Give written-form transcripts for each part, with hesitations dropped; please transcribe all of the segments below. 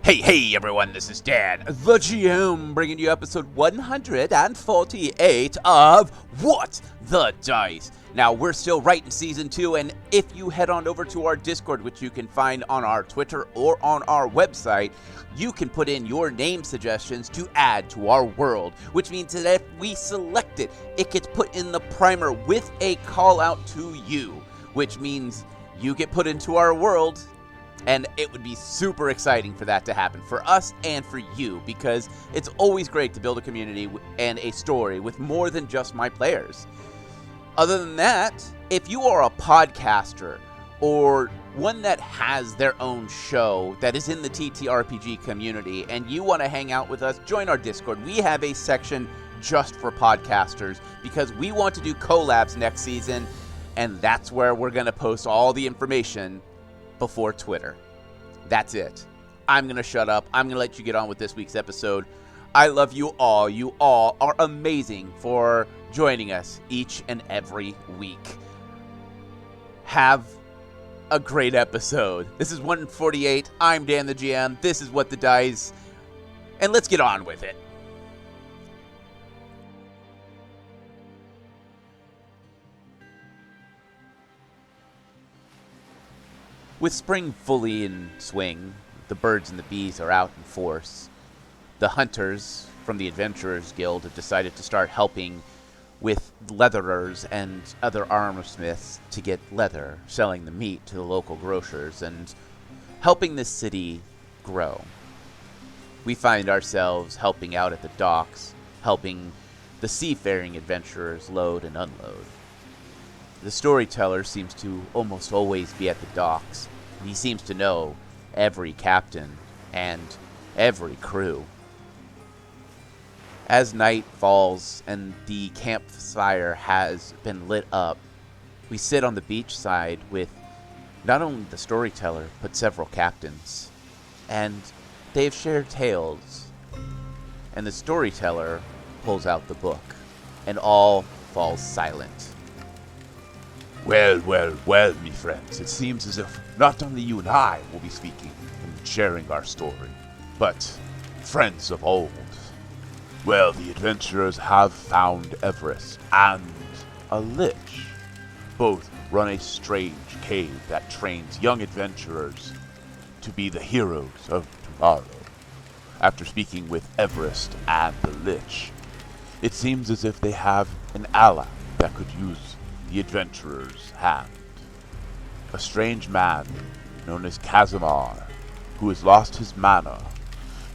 Hey everyone, this is Dan, the GM, bringing you episode 148 of What the Dice. Now, we're still right in Season 2, and if you head on over to our Discord, which you can find on our Twitter or on our website, you can put in your name suggestions to add to our world, which means that if we select it, it gets put in the primer with a call out to you, which means you get put into our world. And it would be super exciting for that to happen for us and for you, because it's always great to build a community and a story with more than just my players. Other than that, if you are a podcaster or one that has their own show that is in the TTRPG community and you want to hang out with us, join our Discord. We have a section just for podcasters because we want to do collabs next season, and that's where we're going to post all the information before Twitter. That's it. I'm going to shut up. I'm going to let you get on with this week's episode. I love you all. You all are amazing for joining us each and every week. Have a great episode. This is 148. I'm Dan the GM. This is What the Dice. And let's get on with it. With spring fully in swing, the birds and the bees are out in force. The hunters from the Adventurers Guild have decided to start helping with leatherers and other armorsmiths to get leather, selling the meat to the local grocers, and helping this city grow. We find ourselves helping out at the docks, helping the seafaring adventurers load and unload. The storyteller seems to almost always be at the docks. He seems to know every captain and every crew. As night falls and the campfire has been lit up, we sit on the beach side with not only the storyteller, but several captains. And they've shared tales. And the storyteller pulls out the book, and all falls silent. Well, me friends, it seems as if not only you and I will be speaking and sharing our story, but friends of old. Well, the adventurers have found Everest and a lich. Both run a strange cave that trains young adventurers to be the heroes of tomorrow. After speaking with Everest and the lich, it seems as if they have an ally that could use the adventurer's hand. A strange man known as Kazamar, who has lost his manor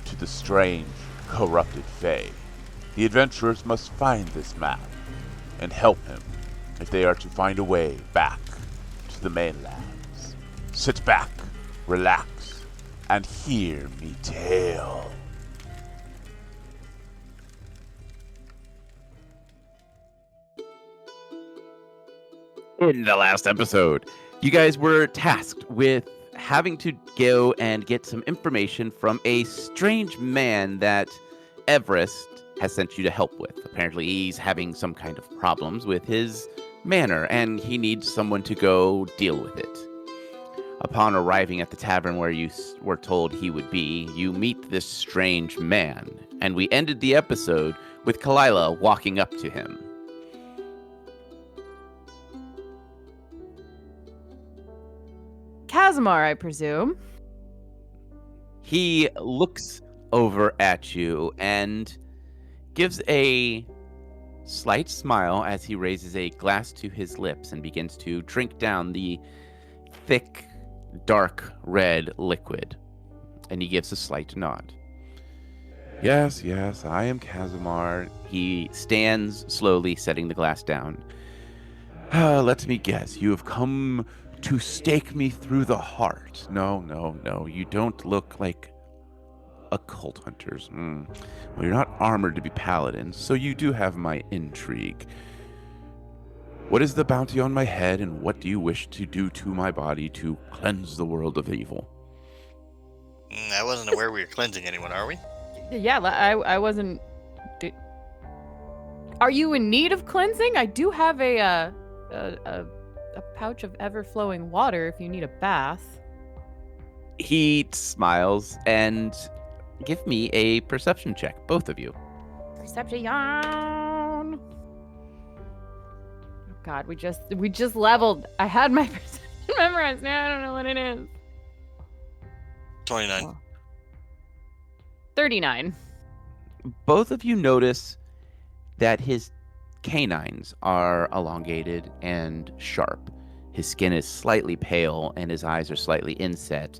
to the strange, corrupted Fae. The adventurers must find this man and help him if they are to find a way back to the mainlands. Sit back, relax, and hear me tell. In the last episode, you guys were tasked with having to go and get some information from a strange man that Everest has sent you to help with. Apparently, he's having some kind of problems with his manor, and he needs someone to go deal with it. Upon arriving at the tavern where you were told he would be, you meet this strange man, and we ended the episode with Kalila walking up to him. Kazamar, I presume. He looks over at you and gives a slight smile as he raises a glass to his lips and begins to drink down the thick, dark red liquid. And he gives a slight nod. Yes, I am Kazamar. He stands slowly, setting the glass down. Let me guess, you have come to stake me through the heart. No, you don't look like occult hunters. Well, you're not armored to be paladins, so you do have my intrigue. What is the bounty on my head, and what do you wish to do to my body to cleanse the world of evil? I wasn't aware we were cleansing anyone, are we? Yeah, I wasn't... Are you in need of cleansing? I do have a pouch of ever-flowing water if you need a bath. He smiles and give me a perception check, both of you. Perception. Oh God, we just leveled. I had my perception memorized. Now I don't know what it is. 29. Oh. 39. Both of you notice that his canines are elongated and sharp. His skin is slightly pale and his eyes are slightly inset.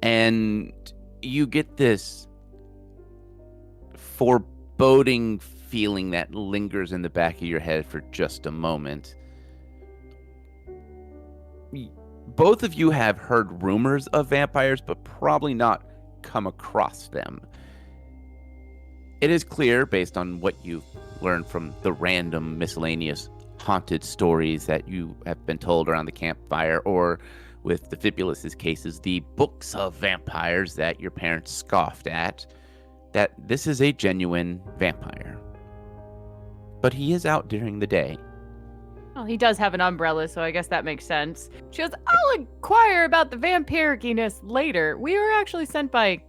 And you get this foreboding feeling that lingers in the back of your head for just a moment. Both of you have heard rumors of vampires, but probably not come across them. It is clear, based on what you've learned from the random miscellaneous haunted stories that you have been told around the campfire, or with the Fibulus' cases, the books of vampires that your parents scoffed at, that this is a genuine vampire. But he is out during the day. Well, he does have an umbrella, so I guess that makes sense. She goes, I'll inquire about the vampiriciness later. We were actually sent by,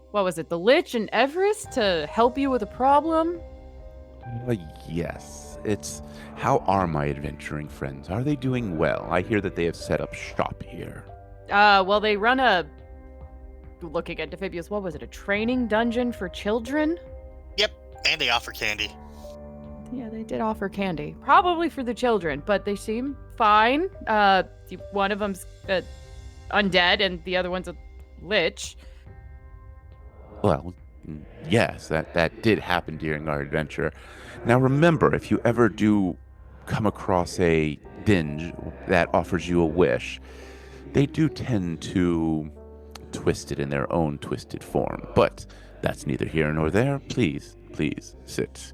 what was it, the Lich and Everest to help you with a problem? Yes. How are my adventuring friends? Are they doing well? I hear that they have set up shop here. Well, they run looking at Defibius, what was it, a training dungeon for children? Yep, and they offer candy. Yeah, they did offer candy. Probably for the children, but they seem fine. One of them's undead and the other one's a lich. Well, yes, that did happen during our adventure. Now remember, if you ever do come across a binge that offers you a wish, they do tend to twist it in their own twisted form. But that's neither here nor there. Please sit.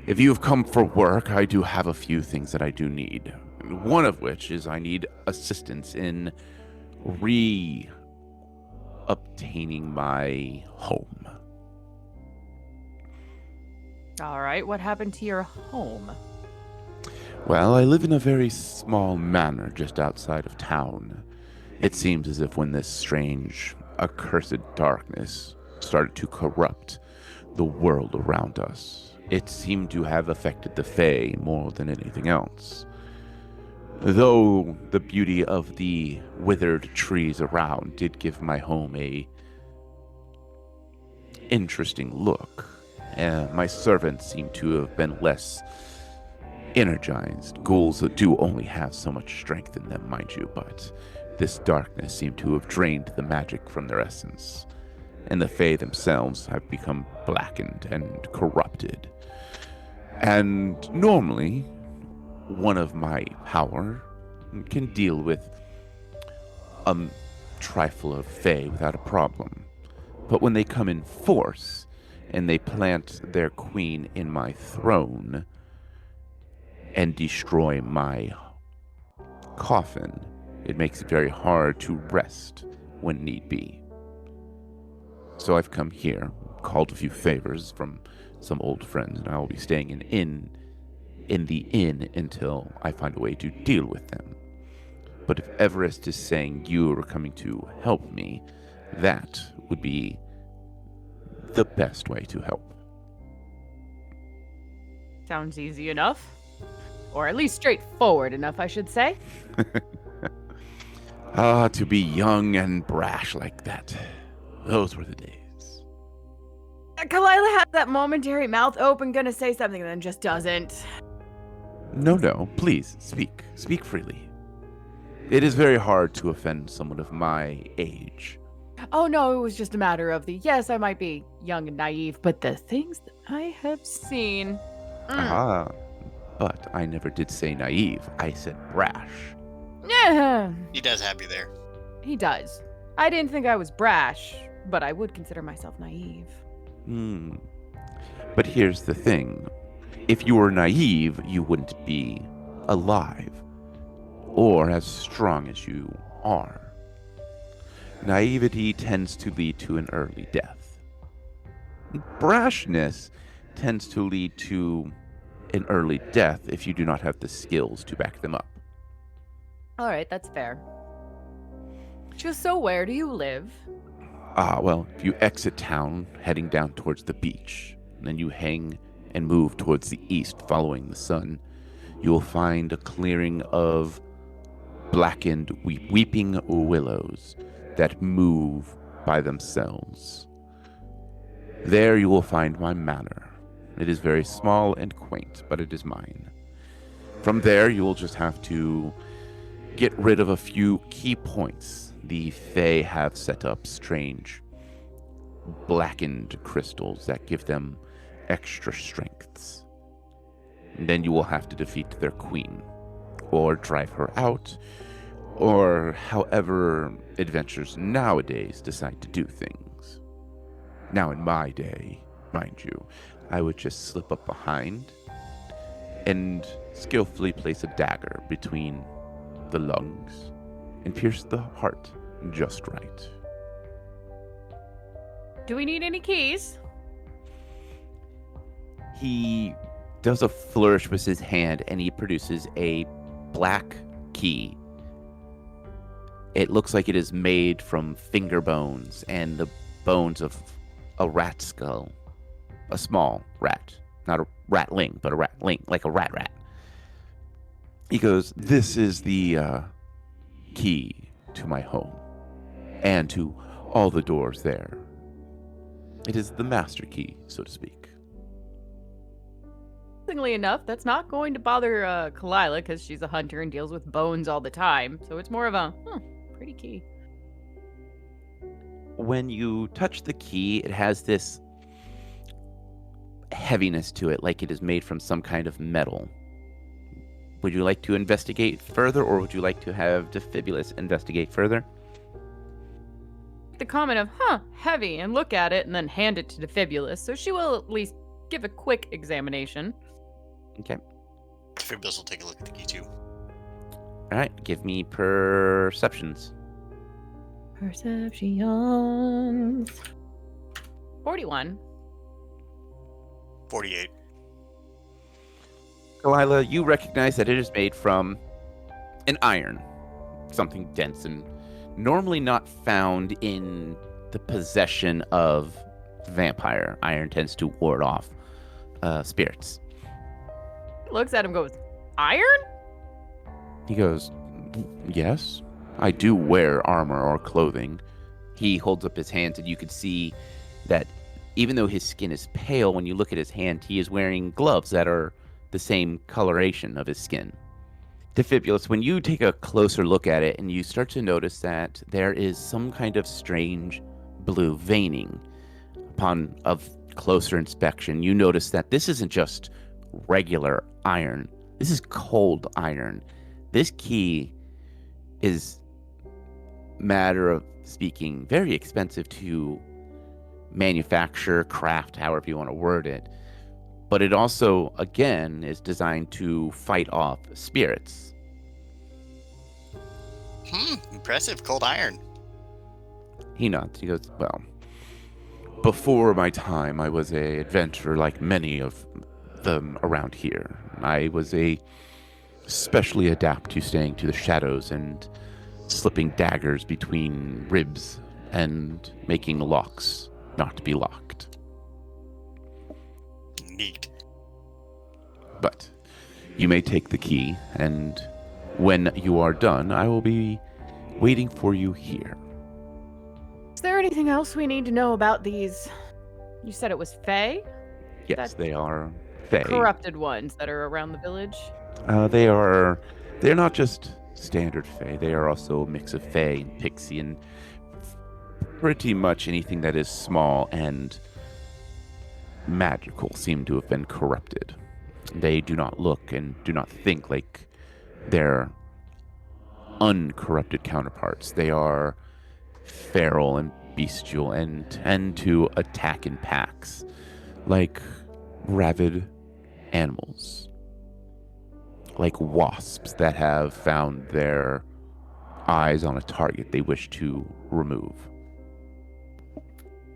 If you've come for work, I do have a few things that I do need. One of which is I need assistance in obtaining my home. All right, what happened to your home? Well, I live in a very small manor just outside of town. It seems as if when this strange, accursed darkness started to corrupt the world around us, it seemed to have affected the Fae more than anything else. Though the beauty of the withered trees around did give my home a interesting look, my servants seem to have been less energized. Ghouls do only have so much strength in them, mind you, but this darkness seemed to have drained the magic from their essence, and the Fae themselves have become blackened and corrupted. And normally, one of my power can deal with a trifle of Fae without a problem. But when they come in force, and they plant their queen in my throne, and destroy my coffin, it makes it very hard to rest when need be. So I've come here, called a few favors from some old friends, and I will be staying in the inn until I find a way to deal with them. But if Everest is saying you are coming to help me, that would be the best way to help. Sounds easy enough. Or at least straightforward enough, I should say. To be young and brash like that. Those were the days. Kalila has that momentary mouth open, gonna say something, and then just doesn't. No, please, speak. Speak freely. It is very hard to offend someone of my age. Oh no, it was just a matter of yes, I might be young and naive, but the things that I have seen. But I never did say naive. I said brash. Yeah. He does have you there. He does. I didn't think I was brash, but I would consider myself naive. But here's the thing. If you were naive, you wouldn't be alive, or as strong as you are. Naivety tends to lead to an early death. Brashness tends to lead to an early death if you do not have the skills to back them up. All right, that's fair. Just so where do you live? Well, if you exit town, heading down towards the beach, and then you hang and move towards the east, following the sun, you will find a clearing of blackened, weeping willows that move by themselves. There you will find my manor. It is very small and quaint, but it is mine. From there, you will just have to get rid of a few key points. The Fae have set up strange, blackened crystals that give them extra strengths. And then you will have to defeat their queen, or drive her out, or however adventurers nowadays decide to do things. Now, in my day, mind you, I would just slip up behind and skillfully place a dagger between the lungs and pierce the heart just right. Do we need any keys? He does a flourish with his hand and he produces a black key. It looks like it is made from finger bones and the bones of a rat skull. A small rat. Not a ratling, but a ratling, like a rat. He goes, "This is the key to my home and to all the doors there. It is the master key, so to speak." Interestingly enough, that's not going to bother Kalila because she's a hunter and deals with bones all the time. So it's more of a, pretty key. When you touch the key, it has this heaviness to it, like it is made from some kind of metal. Would you like to investigate further, or would you like to have Defibulus investigate further? The comment of, heavy, and look at it and then hand it to Defibulus. So she will at least give a quick examination. Okay. Defibulus will take a look at the key too. All right, give me perceptions. Perceptions. 41. 48. Kalila, you recognize that it is made from an iron, something dense and normally not found in the possession of vampire. Iron tends to ward off spirits. Looks at him, goes, iron? He goes, "Yes, I do wear armor or clothing." He holds up his hands, and you can see that even though his skin is pale, when you look at his hand, he is wearing gloves that are the same coloration of his skin. Defibulus, when you take a closer look at it and you start to notice that there is some kind of strange blue veining, upon of closer inspection, you notice that this isn't just regular iron. This is cold iron. This key is, matter of speaking, very expensive to manufacture, craft, however you want to word it. But it also, again, is designed to fight off spirits. Impressive. Cold iron. He nods. He goes, "Well, before my time, I was a adventurer like many of them around here. I was especially adept to staying to the shadows and slipping daggers between ribs and making locks not to be locked. Neat. But you may take the key, and when you are done, I will be waiting for you here." Is there anything else we need to know about these? You said it was Fae? Yes, That's they are Fae. Corrupted ones that are around the village? They're not just standard Fae. They are also a mix of Fae and Pixie and pretty much anything that is small and magical seem to have been corrupted. They do not look and do not think like their uncorrupted counterparts. They are feral and bestial and tend to attack in packs, like rabid animals, like wasps that have found their eyes on a target they wish to remove.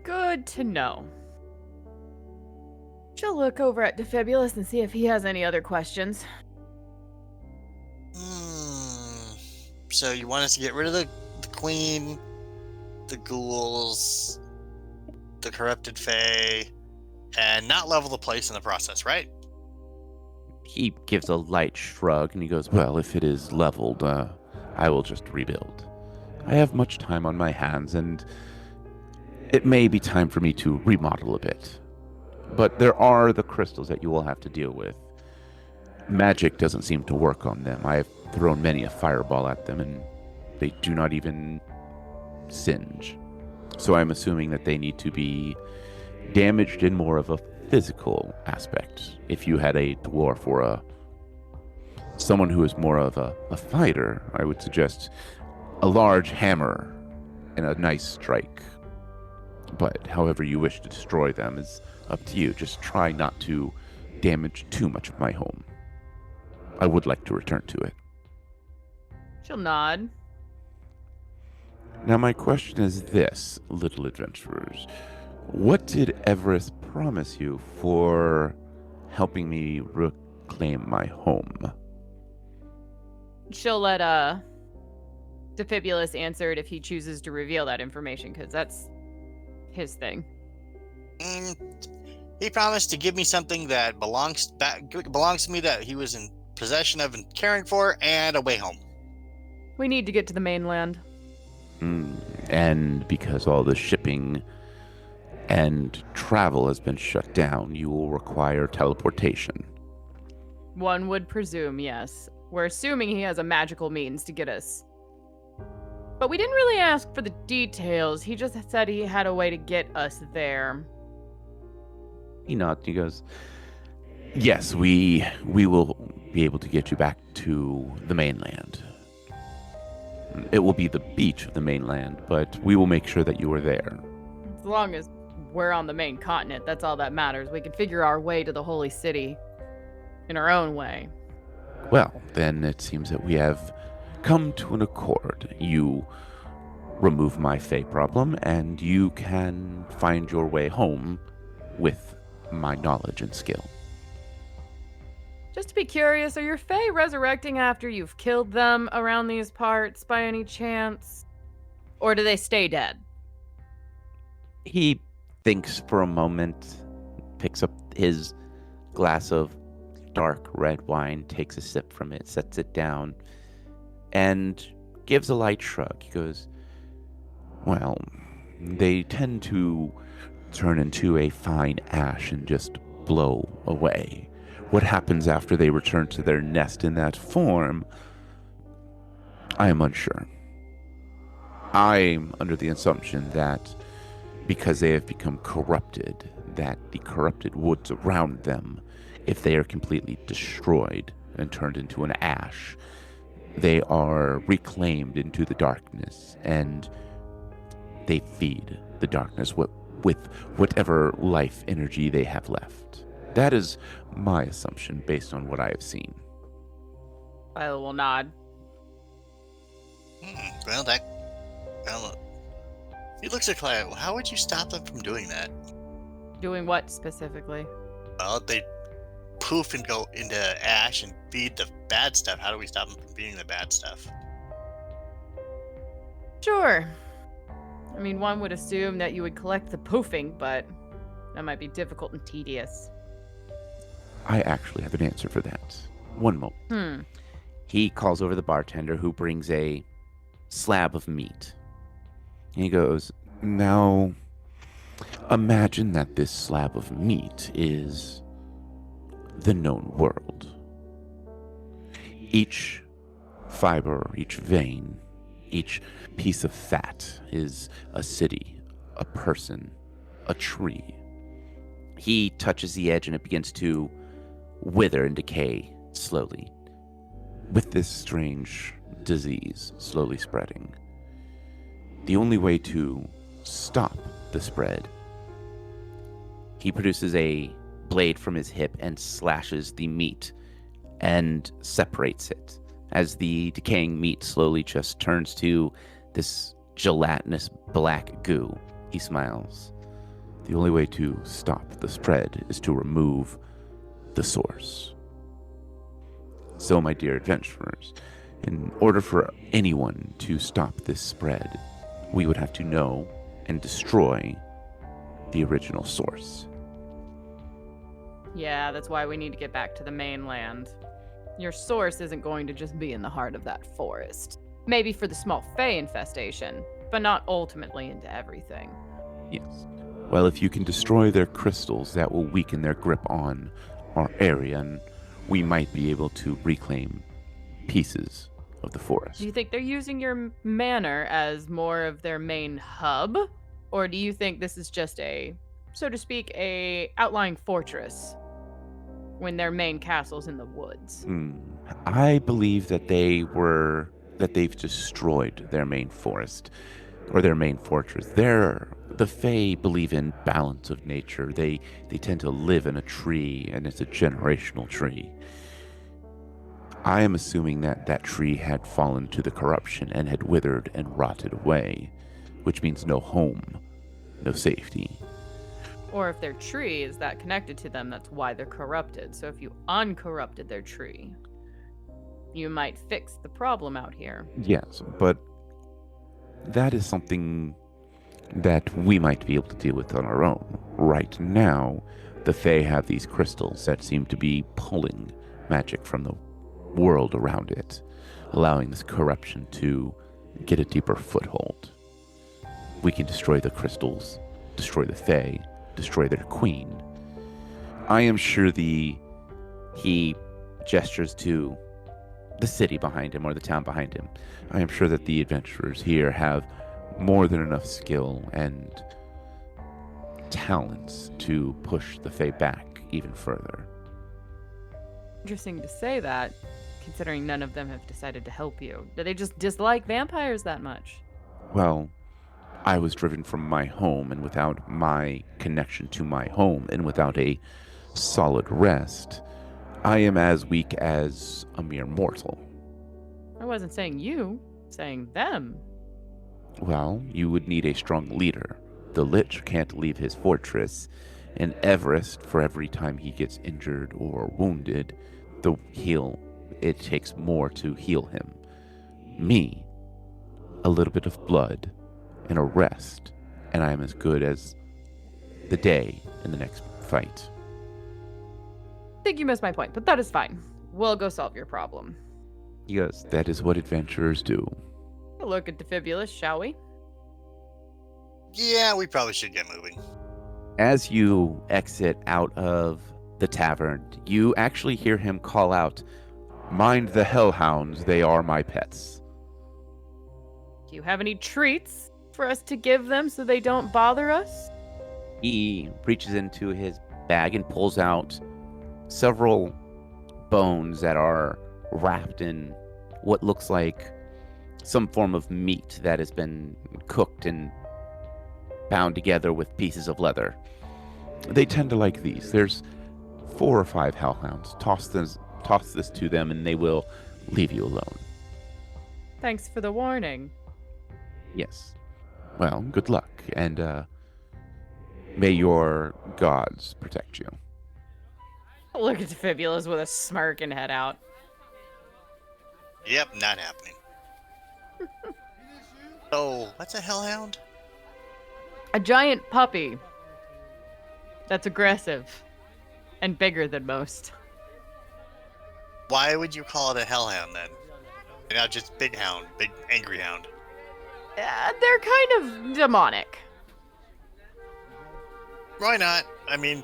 Good to know. She'll look over at Defibulus and see if he has any other questions. So you want us to get rid of the queen, the ghouls, the corrupted fae, and not level the place in the process, right? He gives a light shrug and he goes, well, if it is leveled, I will just rebuild. I have much time on my hands, and it may be time for me to remodel a bit. But there are the crystals that you will have to deal with. Magic doesn't seem to work on them. I have thrown many a fireball at them, and they do not even singe. So I'm assuming that they need to be damaged in more of a physical aspect. If you had a dwarf or someone who is more of a fighter, I would suggest a large hammer and a nice strike. But however you wish to destroy them is up to you. Just try not to damage too much of my home. I would like to return to it. She'll nod. Now my question is this, little adventurers. What did Everest promise you for helping me reclaim my home? She'll let Defibulus answer it if he chooses to reveal that information, because that's his thing. He promised to give me something that belongs to me, that he was in possession of and caring for, and a way home. We need to get to the mainland. And because all the shipping and travel has been shut down, you will require teleportation. One would presume, yes. We're assuming he has a magical means to get us. But we didn't really ask for the details. He just said he had a way to get us there. He nods. He goes, yes, we will be able to get you back to the mainland. It will be the beach of the mainland, but we will make sure that you are there. As long as we're on the main continent, that's all that matters. We can figure our way to the holy city in our own way. Well, then it seems that we have come to an accord. You remove my Fae problem, and you can find your way home with my knowledge and skill. Just to be curious, are your Fae resurrecting after you've killed them around these parts by any chance? Or do they stay dead? He thinks for a moment, picks up his glass of dark red wine, takes a sip from it, sets it down, and gives a light shrug. He goes, well, they tend to turn into a fine ash and just blow away. What happens after they return to their nest in that form, I am unsure. I'm under the assumption that because they have become corrupted, that the corrupted woods around them, if they are completely destroyed and turned into an ash, they are reclaimed into the darkness, and they feed the darkness with whatever life energy they have left. That is my assumption based on what I have seen. Viola will nod. He looks at Claire. How would you stop them from doing that? Doing what specifically? Well, they poof and go into ash and feed the bad stuff. How do we stop them from feeding the bad stuff? Sure. I mean, one would assume that you would collect the poofing, but that might be difficult and tedious. I actually have an answer for that. One moment. He calls over the bartender, who brings a slab of meat. He goes, now, imagine that this slab of meat is the known world. Each fiber, each vein, each piece of fat is a city, a person, a tree. He touches the edge and it begins to wither and decay slowly, with this strange disease slowly spreading. The only way to stop the spread, he produces a blade from his hip and slashes the meat and separates it. As the decaying meat slowly just turns to this gelatinous black goo, he smiles. The only way to stop the spread is to remove the source. So, my dear adventurers, In order for anyone to stop this spread, we would have to know and destroy the original source. Yeah, that's why we need to get back to the mainland. Your source isn't going to just be in the heart of that forest. Maybe for the small Fey infestation, but not ultimately into everything. Yes. Well, if you can destroy their crystals, that will weaken their grip on our area, and we might be able to reclaim pieces of the forest. Do you think they're using your manor as more of their main hub? Or do you think this is just a, so to speak, a outlying fortress when their main castle's in the woods? I believe that they've destroyed their main forest or their main fortress. The Fae believe in balance of nature. They tend to live in a tree, and it's a generational tree. I am assuming that that tree had fallen to the corruption and had withered and rotted away, which means no home, no safety. Or if their tree is that connected to them, that's why they're corrupted. So if you uncorrupted their tree, you might fix the problem out here. Yes, but that is something that we might be able to deal with on our own. Right now, the Fae have these crystals that seem to be pulling magic from the world around it, allowing this corruption to get a deeper foothold. We can destroy the crystals, destroy the Fae, destroy their queen. I am sure he gestures to the city behind him or the town behind him. I am sure that the adventurers here have more than enough skill and talents to push the Fae back even further. Interesting to say that, considering none of them have decided to help you. Do they just dislike vampires that much? Well, I was driven from my home, and without my connection to my home and without a solid rest, I am as weak as a mere mortal. I wasn't saying you, saying them. Well, you would need a strong leader. The Lich can't leave his fortress, and Everest, for every time he gets injured or wounded, it takes more to heal him. Me, a little bit of blood, and a rest, and I am as good as the day in the next fight. I think you missed my point, but that is fine. We'll go solve your problem. Yes, that is what adventurers do. We'll look at Defibulus, shall we? Yeah, we probably should get moving. As you exit out of the tavern, you actually hear him call out, "Mind the hellhounds, they are my pets." Do you have any treats for us to give them so they don't bother us? He reaches into his bag and pulls out several bones that are wrapped in what looks like some form of meat that has been cooked and bound together with pieces of leather. They tend to like these. There's 4 or 5 hellhounds. Toss this to them and they will leave you alone. Thanks for the warning. Yes. Well, good luck, and may your gods protect you. Look at Defibulus with a smirk and head out. Yep, not happening. Oh, what's a hellhound? A giant puppy that's aggressive and bigger than most. Why would you call it a hellhound then? And not just big hound, big angry hound. They're kind of demonic. Why not? I mean,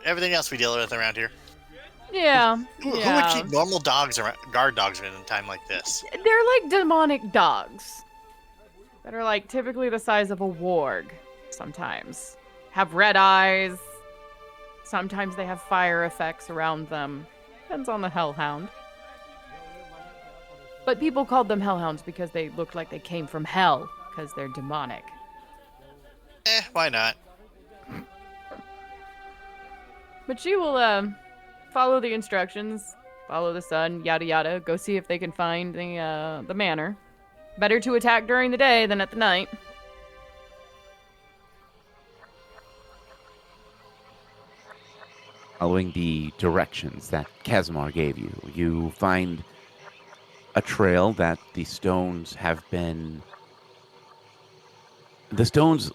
everything else we deal with around here. Yeah. Who would keep normal dogs around, guard dogs in a time like this? They're like demonic dogs that are like typically the size of a warg sometimes. Have red eyes. Sometimes they have fire effects around them. Depends on the hellhound. But people called them hellhounds because they looked like they came from hell, because they're demonic. Why not? But she will follow the instructions, follow the sun, yada yada, go see if they can find the manor. Better to attack during the day than at the night. Following the directions that Kazamar gave you, you find a trail that the stones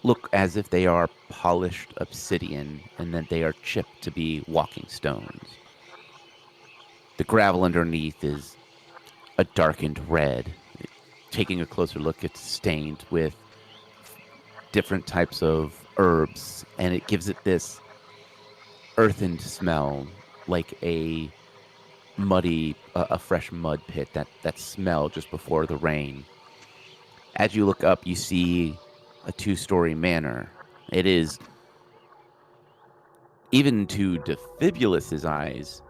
look as if they are polished obsidian and that they are chipped to be walking stones. The gravel underneath is a darkened red. Taking a closer look, it's stained with different types of herbs, and it gives it this earthened smell, like a fresh mud pit, that smell just before the rain. As you look up, you see a 2-story manor. It is, even to Defibulus's eyes,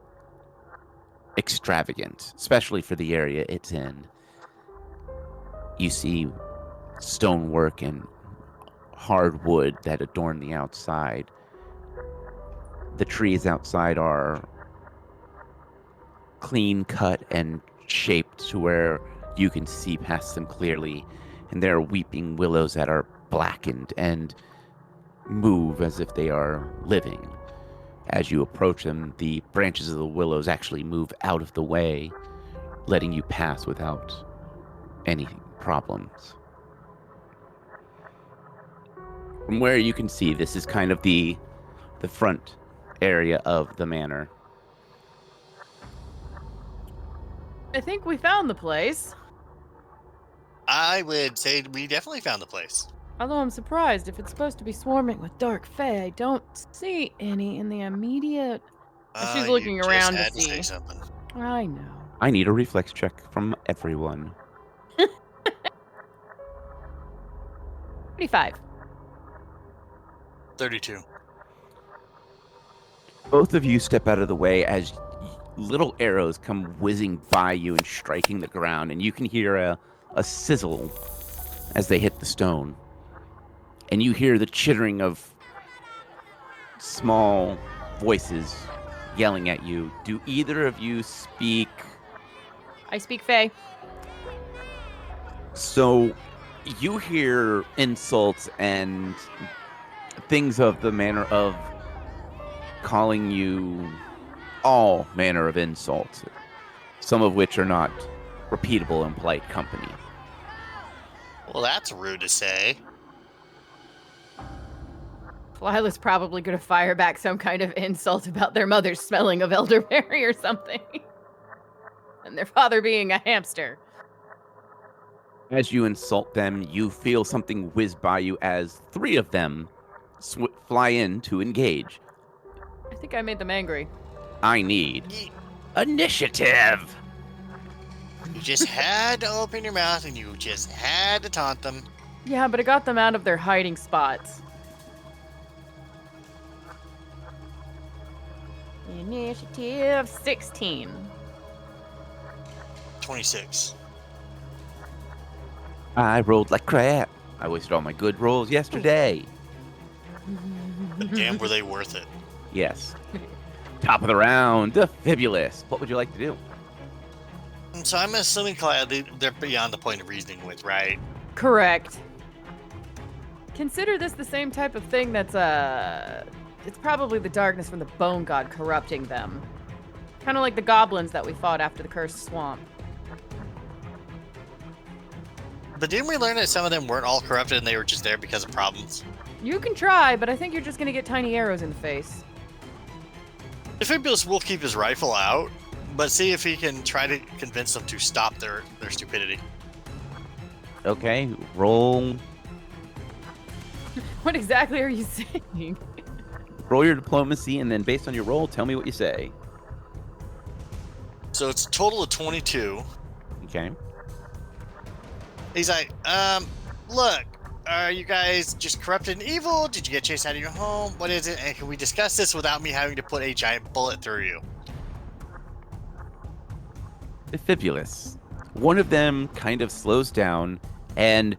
extravagant, especially for the area it's in. You see stonework and hardwood that adorn the outside. The trees outside are clean cut and shaped to where you can see past them clearly, and there are weeping willows that are blackened and move as if they are living. As you approach them, the branches of the willows actually move out of the way, letting you pass without any problems. From where you can see, this is kind of the front area of the manor. I think we found the place. I would say we definitely found the place. Although I'm surprised, if it's supposed to be swarming with dark fae, I don't see any in the immediate... She's looking around to see. Say something. I know. I need a reflex check from everyone. 35. 32. Both of you step out of the way as little arrows come whizzing by you and striking the ground, and you can hear a sizzle as they hit the stone. And you hear the chittering of small voices yelling at you. Do either of you speak? I speak fae. So you hear insults and things of the manner of calling you all manner of insults, some of which are not repeatable in polite company. Well, that's rude to say. Lila's probably going to fire back some kind of insult about their mother smelling of elderberry or something. And their father being a hamster. As you insult them, you feel something whiz by you as 3 of them fly in to engage. I think I made them angry. I need initiative. You just had to open your mouth and you just had to taunt them. Yeah, but I got them out of their hiding spots. Initiative 16. 26. I rolled like crap. I wasted all my good rolls yesterday. But damn, were they worth it. Yes. Top of the round, Defibulus. What would you like to do? So I'm assuming, Clyde, they're beyond the point of reasoning with, right? Correct. Consider this the same type of thing that's, it's probably the darkness from the bone god corrupting them. Kind of like the goblins that we fought after the cursed swamp. But didn't we learn that some of them weren't all corrupted and they were just there because of problems? You can try, but I think you're just gonna get tiny arrows in the face. Defibulus will keep his rifle out, but see if he can try to convince them to stop their stupidity. Okay, roll. What exactly are you saying? Roll your diplomacy, and then based on your roll, tell me what you say. So it's a total of 22. Okay. He's like, look, are you guys just corrupted and evil? Did you get chased out of your home? What is it? And can we discuss this without me having to put a giant bullet through you? Defibulus. One of them kind of slows down and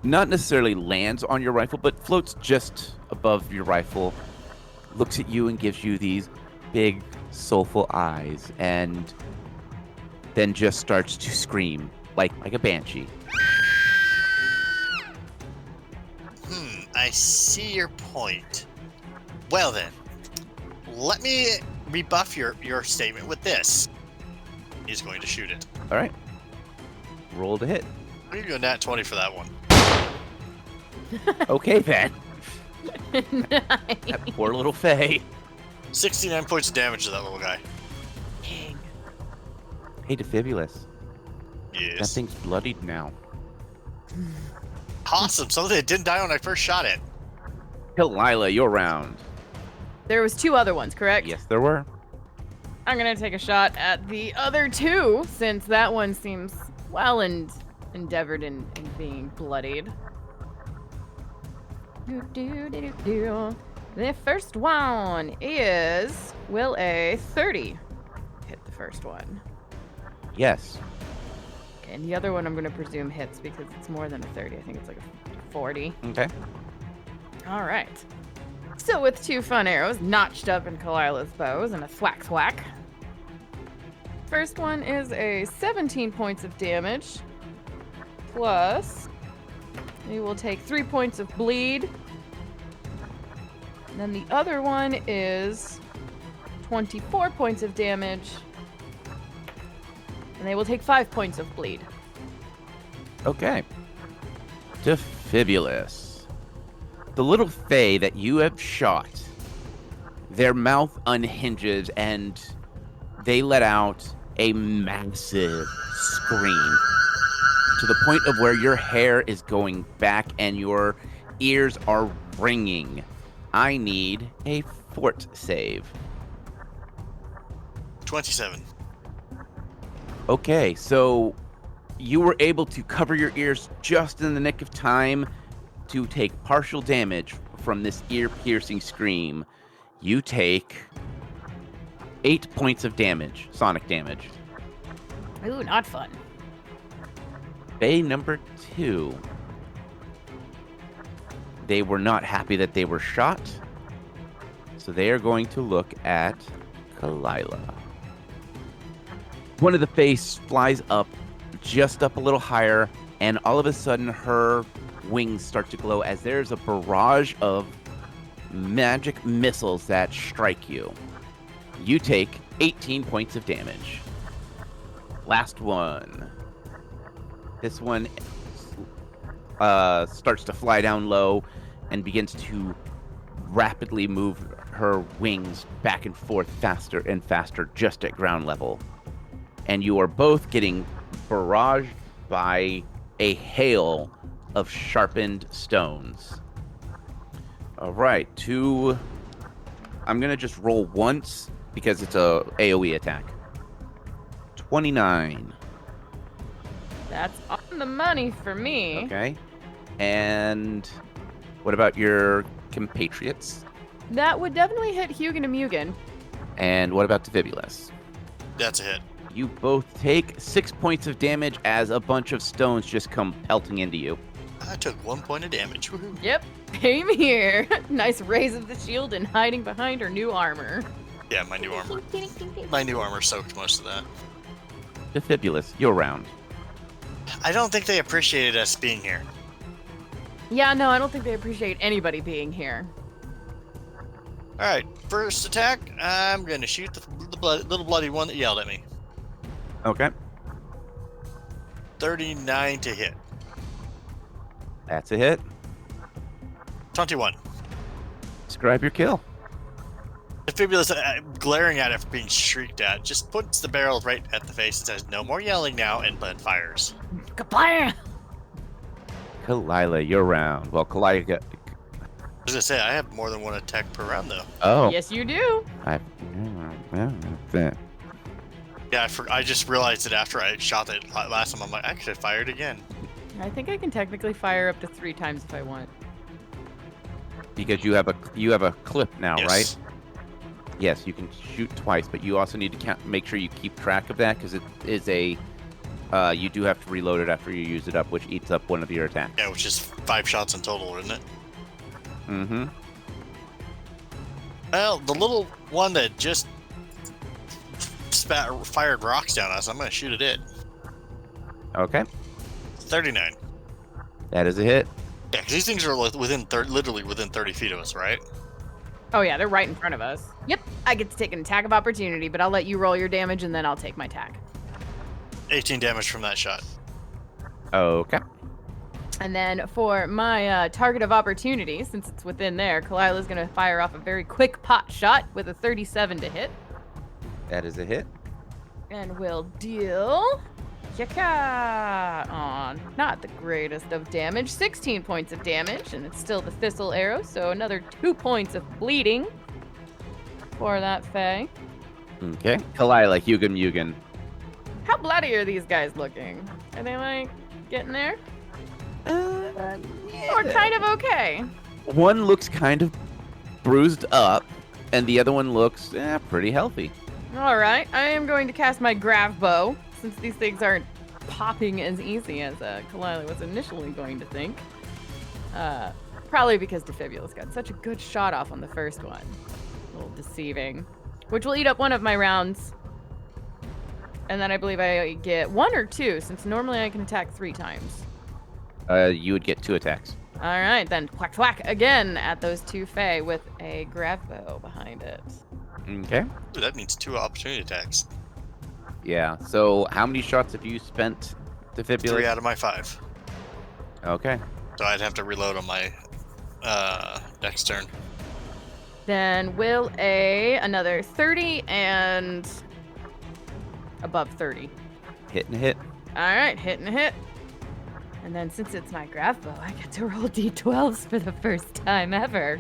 not necessarily lands on your rifle, but floats just above your rifle, looks at you and gives you these big, soulful eyes, and then just starts to scream like a banshee. I see your point. Well then, let me rebuff your statement with this. He's going to shoot it. All right. Roll to hit. I'm going to go nat 20 for that one. Okay, then. Nice. That poor little Faye. 69 points of damage to that little guy. Dang. Hey, Defibulus. That Yes. thing's bloodied now. Awesome. Something that didn't die when I first shot it. Kalila, your round. There was 2 other ones, correct? Yes, there were. I'm gonna take a shot at the other 2, since that one seems well and endeavored in being bloodied. The first one is, will a 30 hit the first one? Yes. Okay, and the other one I'm gonna presume hits because it's more than a 30. I think it's like a 40. Okay. All right. So with 2 fun arrows notched up in Kalila's bows and a thwack thwack. First one is a 17 points of damage, plus you will take 3 points of bleed. And then the other one is 24 points of damage, and they will take 5 points of bleed. Okay. Defibulus. The little Fae that you have shot, their mouth unhinges and they let out a massive scream to the point of where your hair is going back and your ears are ringing. I need a fort save. 27. Okay, so you were able to cover your ears just in the nick of time to take partial damage from this ear-piercing scream. You take 8 points of damage, sonic damage. Ooh, not fun. Bay number 2. They were not happy that they were shot, so they are going to look at Kalila. One of the face flies up, just up a little higher, and all of a sudden her wings start to glow as there's a barrage of magic missiles that strike you. You take 18 points of damage. Last one. This one starts to fly down low and begins to rapidly move her wings back and forth faster and faster just at ground level. And you are both getting barraged by a hail of sharpened stones. All right, I'm gonna just roll once because it's a AoE attack. 29. That's on the money for me. Okay. And what about your compatriots? That would definitely hit Hugin and Mugen. And what about Defibulus? That's a hit. You both take 6 points of damage as a bunch of stones just come pelting into you. I took 1 point of damage. Woohoo. Yep, same here. Nice raise of the shield and hiding behind her new armor. Yeah, my new armor. My new armor soaked most of that. Defibulus, your round. I don't think they appreciated us being here. Yeah, no, I don't think they appreciate anybody being here. All right, first attack. I'm gonna shoot the little bloody one that yelled at me. Okay. 39 to hit. That's a hit. 21. Describe your kill. Defibulus, glaring at it for being shrieked at, just puts the barrel right at the face and says, "No more yelling now," and then fires. Kablam! Kalila, your round. Well, Kalila got... I was gonna say, I have more than one attack per round, though. Oh. Yes, you do. Yeah, I just realized it after I shot it last time. I'm like, I could have fired again. I think I can technically fire up to 3 times if I want. Because you have a clip now, Yes. right? Yes, you can shoot twice, but you also need to make sure you keep track of that because it is a. You do have to reload it after you use it up, which eats up one of your attacks. Yeah, which is 5 shots in total, isn't it? Mm-hmm. Well, the little one that just fired rocks down us, I'm gonna shoot at it. Okay. 39. That is a hit. Yeah, because these things are literally within 30 feet of us, right? Oh yeah, they're right in front of us. Yep, I get to take an attack of opportunity, but I'll let you roll your damage and then I'll take my attack. 18 damage from that shot. Okay. And then for my target of opportunity, since it's within there, Kalila's going to fire off a very quick pot shot with a 37 to hit. That is a hit. And will deal... Yaka! Aw, not the greatest of damage. 16 points of damage, and it's still the thistle arrow, so another 2 points of bleeding for that Fae. Okay. Kalila, Hugin. How bloody are these guys looking? Are they, like, getting there? Or kind of okay? One looks kind of bruised up, and the other one looks pretty healthy. All right, I am going to cast my Grav Bow, since these things aren't popping as easy as Kalila was initially going to think. Probably because Defibulous got such a good shot off on the first one. A little deceiving. Which will eat up one of my rounds. And then I believe I get 1 or 2, since normally I can attack 3 times. You would get 2 attacks. All right, then whack whack again at those 2 Fae with a Grav Bow behind it. Okay. Ooh, that means 2 opportunity attacks. Yeah. So how many shots have you spent, Defibulous? 3 out of my 5. Okay. So I'd have to reload on my next turn. Then will another 30 and above 30. Hit and hit. All right, hit and hit. And then since it's my Grav Bow, I get to roll d12s for the first time ever.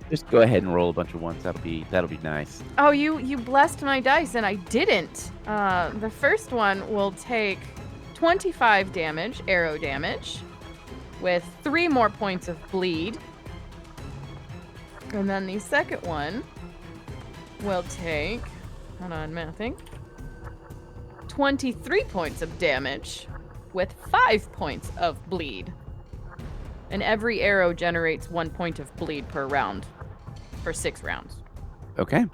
Just go ahead and roll a bunch of ones. That'll be nice. Oh, you blessed my dice, and I didn't. The first one will take 25 damage, arrow damage, with 3 more points of bleed. And then the second one will take, hold on, mathing, 23 points of damage with 5 points of bleed. And every arrow generates 1 point of bleed per round for 6 rounds. Okay.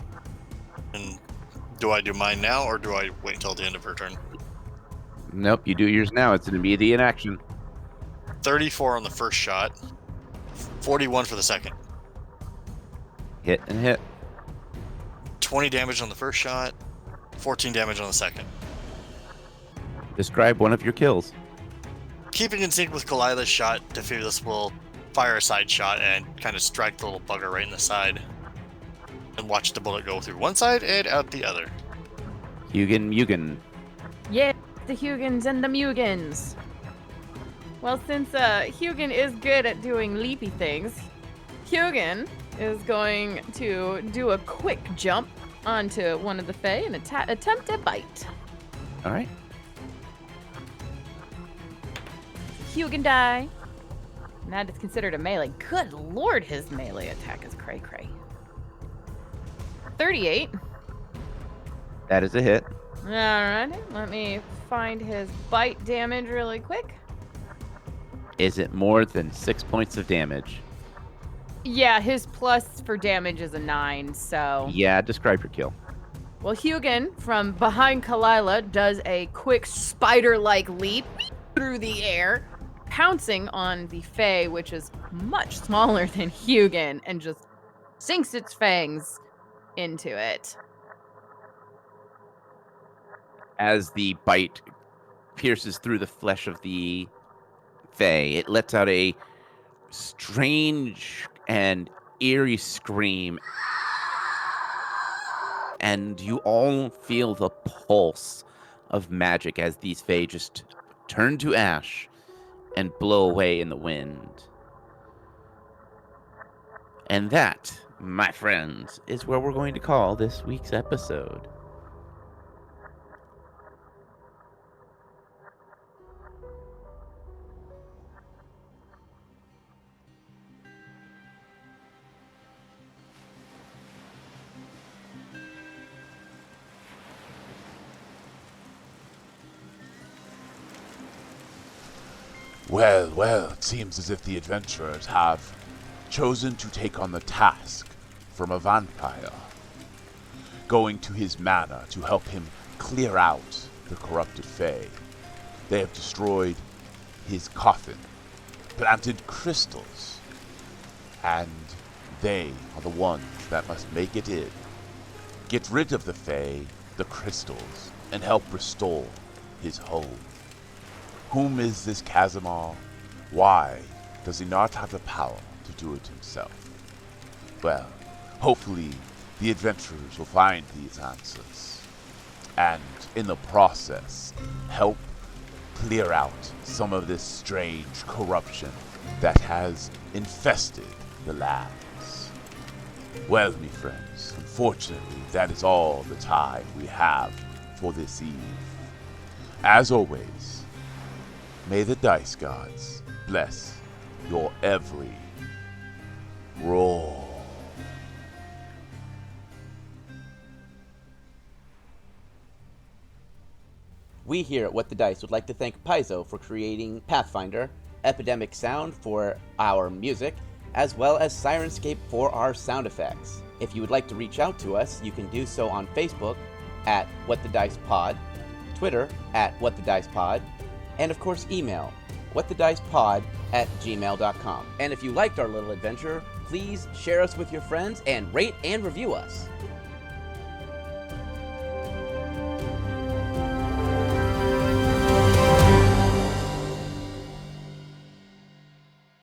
And do I do mine now, or do I wait until the end of her turn? Nope, you do yours now. It's an immediate action. 34 on the first shot, 41 for the second. Hit and hit. 20 damage on the first shot, 14 damage on the second. Describe one of your kills. Keeping in sync with Kalila's shot, Defibulous will fire a side shot and kind of strike the little bugger right in the side. And watch the bullet go through one side and out the other. Hugin. Yeah, the Hugins and the Mugins. Well, since Hugin is good at doing leapy things, Hugin is going to do a quick jump onto one of the Fae and attempt a bite. All right. Hugin die. And that is considered a melee. Good lord, his melee attack is cray-cray. 38. That is a hit. Alrighty, let me find his bite damage really quick. Is it more than 6 points of damage? Yeah, his plus for damage is a 9, so... Yeah, describe your kill. Well, Hugin, from behind Kalila, does a quick spider-like leap through the air, pouncing on the Fae, which is much smaller than Hugin, and just sinks its fangs into it. As the bite pierces through the flesh of the Fae, it lets out a strange and eerie scream. And you all feel the pulse of magic as these Fae just turn to ash and blow away in the wind. And that, my friends, is where we're going to call this week's episode. Well, it seems as if the adventurers have chosen to take on the task from a vampire, going to his manor to help him clear out the corrupted Fae. They have destroyed his coffin, planted crystals, and they are the ones that must make it in. Get rid of the Fae, the crystals, and help restore his home. Whom is this Kazamar? Why does he not have the power to do it himself? Well, hopefully the adventurers will find these answers, and in the process, help clear out some of this strange corruption that has infested the lands. Well, me friends, unfortunately, that is all the time we have for this eve. As always, may the dice gods bless your every roll. We here at What the Dice would like to thank Paizo for creating Pathfinder, Epidemic Sound for our music, as well as Sirenscape for our sound effects. If you would like to reach out to us, you can do so on Facebook at What the Dice Pod, Twitter at What the Dice Pod, and of course email whatthedicepod@gmail.com. And if you liked our little adventure, please share us with your friends and rate and review us.